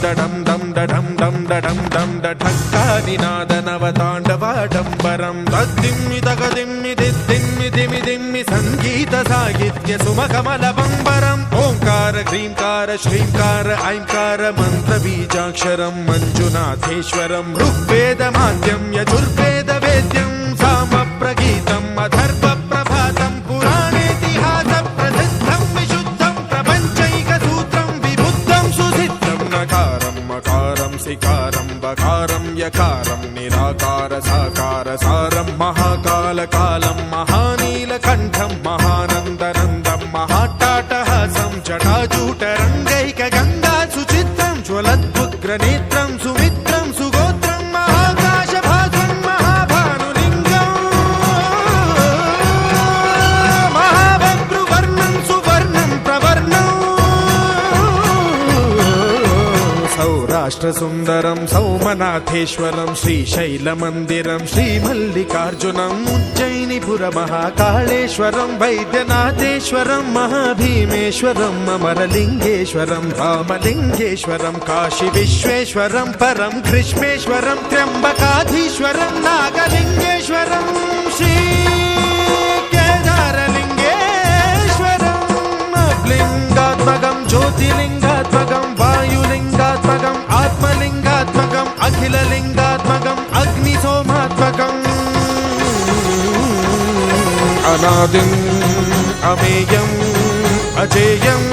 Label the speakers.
Speaker 1: डडं डं डडं डं डडं डं डठक्कानिनादनवताण्डवाडम्बरं तद्दिम्मि तगदिम्मि दिद्दिम्मि दिमि दिम्मि सङ्गीत साहित्य सुमकमलबम्बरम् ओङ्कार ह्रीङ्कार श्रीङ्कार ऐङ्कार मन्त्रबीजाक्षरं मञ्जुनाथेश्वरं ऋग्वेदमाद्यं यजुर्वेद वेद्यं सामप्रगीतम् अथर्वप्रभातं पुराणेतिहास प्रसिद्धं विशुद्धं प्रपञ्चैकसूत्रं विबुद्धं सुसिद्धं नकारं मकारं सिकारं बकारं यकारं निराकार साकार सारं महाकालकालं महानीलकण्ठं महानन्दनन्दं महाट्टाटहासं जटाजूटरङ्गैकगङ्गा सुचित्रं ज्वलद्वुग्रनेत्रं सुमित्रं सुगोत्रं महाकाशभासं महाभानुलिङ्गं महाबभ्रुवर्णं सुवर्णं प्रवर्णं सौराष्ट्रसुन्दरं सौमनाथेश्वरं श्रीशैलमन्दिरं श्रीमल्लिकार्जुनम् उज्जयिनीपुरमहाकाळेश्वरं वैद्यनाथेश्वरं महाभीमेश्वरं अमरलिङ्गेश्वरं रामलिङ्गेश्वरं काशीविश्वेश्वरं परं कृष्णेश्वरं त्र्यम्बकाधीश्वरं नागलिङ्गेश्वरं श्रीकेदारलिङ्गेश्वरम् अग्लिङ्गात्मकं ज्योतिलिङ्गात्मकं वायुलिङ्गात्मकम् आत्मलिङ्गात्मकम् अखिललिङ्गात्मकम् अग्निसोमात्मकम् अनादिम् अमेयम् अजेयम्